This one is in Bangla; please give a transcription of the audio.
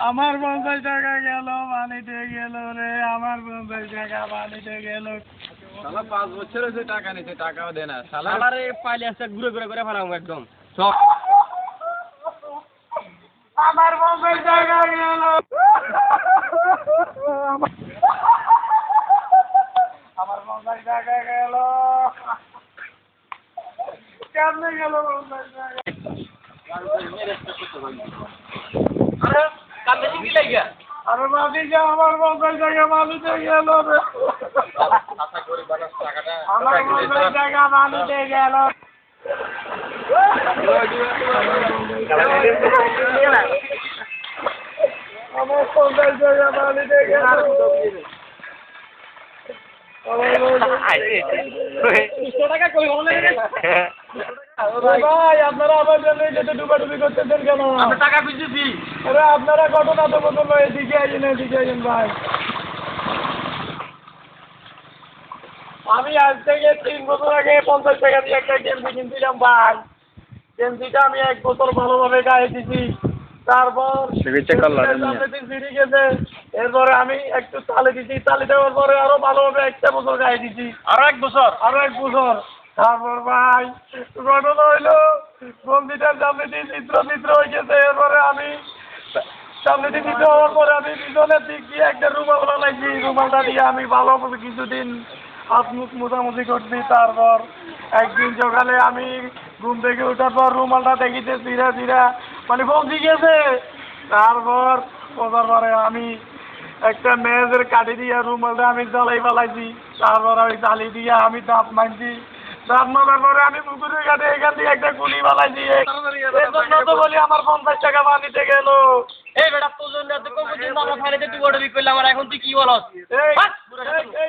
আমার 50 টাকা গেল পানিতে গেল রে, আমার 50 টাকা পানিতে গেল। শালা 5 বছর হয়েছে টাকা নিতে, টাকাও দেয় না শালা। শালারে পাইলে আছে ঘুরে ঘুরে করে ফেলাম একদম সব। আমার 50 টাকা গেল। আমার 50 টাকা গেল। কেমনে গেল 50 টাকা? আরে কান্দে কি লাগা? আরে বাদি যা, আমার 50 টাকা পানিতে গেল রে। আশা করি বানাস টাকাটা। আমার 50 টাকা পানিতে গেল। আমার 50 টাকা পানিতে গেল। ভাই আপনারা আমার জন্য যেতে ডুবাডুবি করতেছেন কেন? টাকা খুঁজেছি। আরে আপনারা ঘটনা তো বদল, এদিকে আইন ভাই। আমি আজ থেকে 3 বছর আগে 50 টাকা দিয়ে একটা গেঞ্জি কিনছিলাম ভাই। গেঞ্জিটা আমি 1 বছর ভালোভাবে গায়ে দিছি। তারপর ফিরে গেছে। এরপরে আমি একটু তালে দিছি, তালে দেওয়ার পরে আরো ভালোভাবে 1টা বছর গায়ে দিছি। আরো 1 বছর। তারপর ভাই ঘটনা হইলো গেঞ্জিটার সামনে দিয়ে চিত্র হয়ে গেছে। এরপরে আমি সামনে দিয়ে চিত্র হওয়ার পরে আমি পিছনের দিক দিয়ে একটা রুমাল বানাইছি। রুমালটা দিয়ে আমি ভালো কিছুদিন হাত মুখ মোছামুছি করছি। তারপর একদিন সকালে আমি ঘুম থেকে ওঠার পর রুমালটা দেখিতে চিরা মানে পৌঁছে গেছে। তারপর ওঠার পরে আমি একটা মেয়েদের কাঠি দিয়া রুমালটা আমি জ্বালাই ফেলাইছি। তারপর আমি জ্বালি দিয়া আমি দাঁত মানছি। দাঁত মারার পরে আমি পুকুরের ঘাটে এখান থেকে একটা গুলি ফেলাইছি। এই জন্য তো বলি আমার 50 টাকা পানিতে গেল। এই বেটা তোর জন্য এত কম দিন আমরা ফাইনাতে তুই বড় বিক করলাম, আর এখন তুই কি বলস? এই